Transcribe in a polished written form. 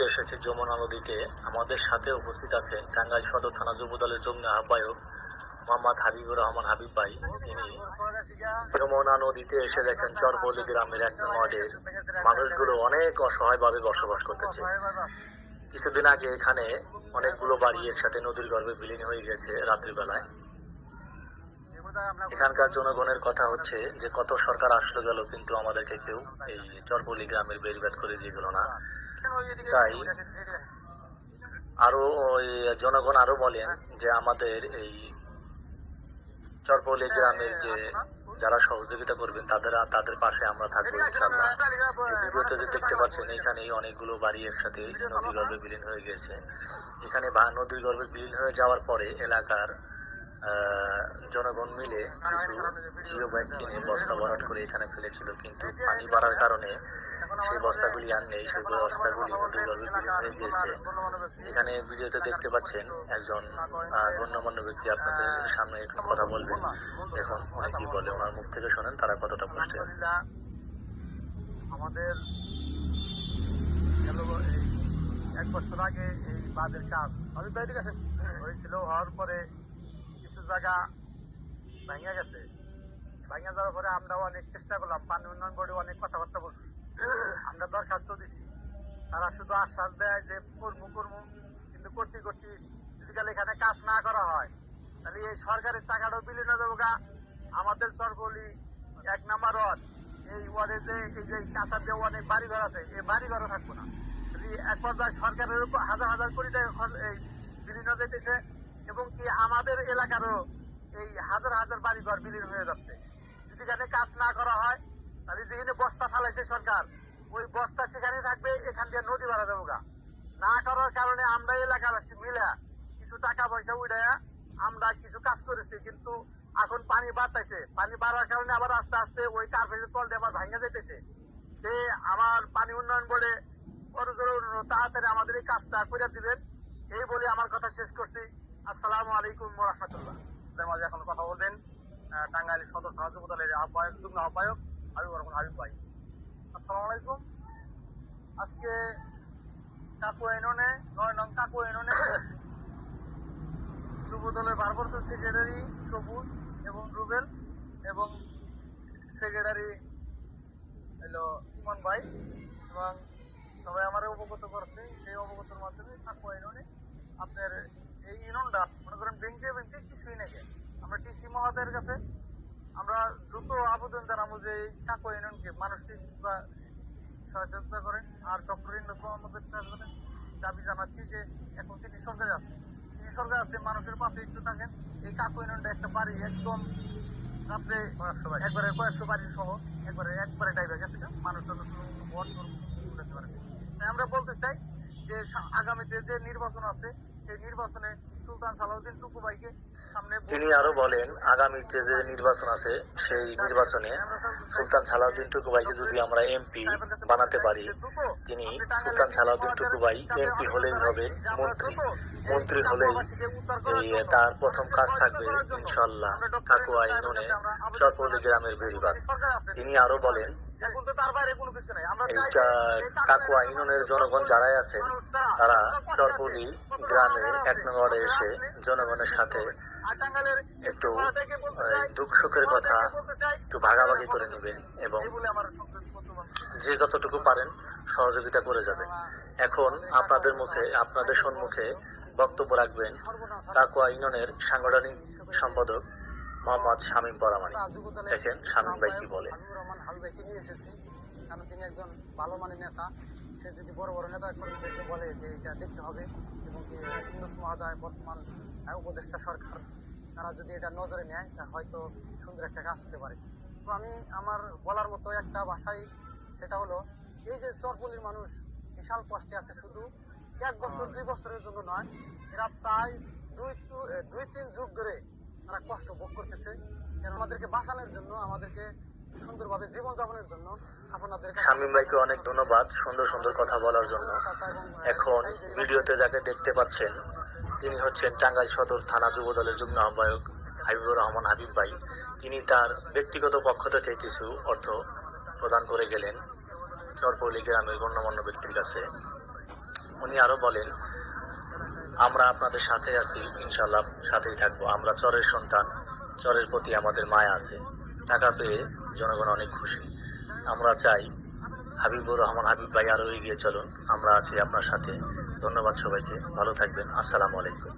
ঘুরতে এসেছি যমুনা নদীতে। আমাদের সাথে উপস্থিত আছেন টাঙ্গাইল সদর থানা যুবদলের যুগ্ম আহ্বায়ক মোহাম্মদ হাবিবুর রহমান হাবিব ভাই। তিনি যমুনা নদীতে এসে দেখেন চরপল্লী গ্রামের 1 নং ওয়ার্ডের মানুষগুলো অনেক অসহায়ভাবে বসবাস করতেছে। কিছুদিন আগে এখানে অনেকগুলো বাড়ি একসাথে নদীর গর্ভে বিলীন হয়ে গেছে রাত্রিবেলায়। এখানকার জনগণের কথা হচ্ছে যে কত সরকার আসলো গেল, কিন্তু আমাদেরকে কেউ এই চরপল্লী গ্রামের বেড়িবাদ করে দিয়ে গেল না। তাই আরো ওই জনগণ আরো বলেন যে আমাদের এই চরপল্লী গ্রামের যে যারা সহযোগিতা করবেন তাদের পাশে আমরা থাকবো ইনশাল্লাহ। এই ভিডিওতে যে দেখতে পাচ্ছেন এখানেই অনেকগুলো বাড়ি একসাথে নদীর গর্ভে বিলীন হয়ে গেছে। এখানে নদীর গর্ভে বিলীন হয়ে যাওয়ার পরে এলাকার জনগণ মিলে কিছু জিও ব্যাগ কিনে বস্তা ভরাট করে এখানে ফেলেছিল, কিন্তু পানি বাড়ার কারণে সেই বস্তাগুলি আর নেই। সেই বস্তাগুলি নদীর গর্ভে বিলীন হয়ে গিয়েছে। এখানে ভিডিওতে দেখতে পাচ্ছেন একজন গণ্যমান্য ব্যক্তি আপনাদের সামনে একটু কথা বলবেন। এখন উনি কি বলে ওনার মুখ থেকে শোনেন তারা কতটা কষ্টে আছে। আমাদের 1 বছর আগে এই বাঁধের কাজ হয়েছিল, হওয়ার পরে কিছু জায়গা ভেঙে গেছে। ভেঙে যাওয়ার পরে আমরা অনেক চেষ্টা করলাম, পানি উন্নয়ন বোর্ডে অনেক কথাবার্তা বলছি, আমরা দরখাস্ত দিছি। তারা শুধু আশ্বাস দেয় যে করবো, কিন্তু করতে যদি এখানে কাজ না করা হয় তাহলে এই সরকারের টাকাটাও বিলীন হয়ে যাবো। আমাদের চরপল্লী 1 নাম্বার ওয়ার্ড, এই ওয়ার্ডে যে এই যে কাঁচার দিয়ে অনেক বাড়িঘর আছে, এই বাড়িঘরও থাকবো না। এক পর্যায়ে সরকারের হাজার কোটি টাকা এই বিলীন হয়ে যেতেছে, এবং কি আমাদের এলাকারও এই হাজার বাড়িঘর বিলীন হয়ে যাচ্ছে। যদি এখানে কাজ না করা হয় তাহলে যেখানে বস্তা ফেলাইছে সরকার, ওই বস্তা সেখানে থাকবে, এখান দিয়ে নদী বাড়া যাবো। না করার কারণে আমরা এলাকাবাসী মিলে কিছু টাকা পয়সা উঠাইয়া আমরা কিছু কাজ করেছি, কিন্তু এখন পানি বাড়তেছে। পানি বাড়ার কারণে আবার আস্তে আস্তে ওই কার্পেটের তল দিয়ে আবার ভাঙা যেতেছে। আমার পানি উন্নয়ন বোর্ডে তাড়াতাড়ি আমাদের এই কাজটা করে দিবেন, এই বলে আমার কথা শেষ করছি। আসসালামু আলাইকুম ওয়া রাহমাতুল্লাহ। মাঝে এখন কথা বলবেন টাঙ্গাইল সদর থানা যুবদলের যুগ্ম আহ্বায়ক হাবিবুর রহমান হাবিব ভাই। আসসালামু আলাইকুম। আজকে কাকুয়া ইউনিয়নে 9 নং কাকুয়া ইউনিয়নে যুবদলের ভারপ্রাপ্ত সেক্রেটারি সবুজ এবং রুবেল এবং সেক্রেটারি হলো ইমন ভাই, এবং সবাই আমার অবগত করছে। সেই অবগতর মাধ্যমে কাকুয়া ইউনিয়নে আপনার এই ইউনিয়নটা মনে করেন ব্যাংকে কিছুই নেই। আমরা টিসি মহোদয়ের কাছে আমরা দ্রুত আবেদন জানাবো যে এই কাকুয়া ইউনিয়নকে মানসিক বা সহযোগিতা করেন। আর ডক্টর ইউনূস মোহাম্মদের দাবি জানাচ্ছি যে এখন তিনি সরকারে আছে, মানুষের পাশে একটু থাকেন। এই কাকুয়া ইউনিয়নটা একটা বাড়ি একদম রাত্রে একবারে কয়েকশো বাড়ি সহ একবারে ডাইভে গেছে, মানুষ আমরা বলতে চাই যে আগামীতে যে নির্বাচন আছে সেই নির্বাচনে সুলতান সালাউদ্দিন টুকু ভাইকে সামনে। তিনি আরো বলেন আগামীতে যে নির্বাচন আছে সেই নির্বাচনে সুলতান সালাউদ্দিন টুকু ভাইকে যদি আমরা এমপি বানাতে পারি, তিনি সুলতান সালাউদ্দিন টুকু ভাই এমপি হলেই হবেন, মন্ত্রী হলেই তার প্রথম কাজ থাকবে ইনশাল্লাহ কাকুয়া ইউনিয়নে চরপল্লী গ্রামের বেড়িবাঁধ। তিনি আরো বলেন এই কাকুয়া ইউনিয়নের জনগণ যারাই আছেন তারা চরপল্লী গ্রামের 1 নং ওয়ার্ডে এসে জনগণের সাথে একটু দুঃখ সুখের কথা একটু ভাগাভাগি করে নেবেন এবং যে যতটুকু পারেন সহযোগিতা করে যাবেন। এখন আপনাদের সম্মুখে বক্তব্য রাখবেন কাকুয়া ইউনিয়নের সাংগঠনিক সম্পাদক মোহাম্মদ শামীম পরামানি। দেখেন শামীম ভাই কি বলে। কারণ তিনি একজন ভালো মানের নেতা, সে যদি বড় নেতা কর্মীদেরকে বলে যে এটা দেখতে হবে, এবং কি ইউনূস মহোদয় বর্তমান উপদেষ্টা সরকার, তারা যদি এটা নজরে নেয় তা হয়তো সুন্দর একটা কাজ হতে পারে। তো আমি আমার বলার মতো একটা ভাষাই, সেটা হলো এই যে চরপল্লীর মানুষ বিশাল কষ্টে আছে, শুধু 1 বছর 2 বছরের জন্য নয়, এরা প্রায় 2-3 যুগ ধরে তারা কষ্ট ভোগ করতেছে। আমাদেরকে বাঁচানোর জন্য, আমাদেরকে সুন্দরভাবে জীবনযাপনের জন্য শামীম ভাইকে অনেক ধন্যবাদ সুন্দর কথা বলার জন্য। এখন ভিডিওতে যাকে দেখতে পাচ্ছেন তিনি হচ্ছেন টাঙ্গাইল সদর থানা যুবদলের যুগ্ম আহ্বায়ক হাবিবুর রহমান হাবিব ভাই। তিনি তার ব্যক্তিগত পক্ষ থেকে কিছু অর্থ প্রদান করে গেলেন চরপল্লী গ্রামের গণ্যমান্য ব্যক্তির কাছে। উনি আরো বলেন, আমরা আপনাদের সাথে আছি, ইনশাল্লাহ সাথেই থাকবো। আমরা চরের সন্তান, চরের প্রতি আমাদের মায়া আছে। টাকা পেয়ে জনগণ অনেক খুশি। আমরা চাই হাবিবুর রহমান হাবিব ভাই আরো এগিয়ে চলুন। আমরা আছি আপনার সাথে। ধন্যবাদ সবাইকে, ভালো থাকবেন। আসসালামু আলাইকুম।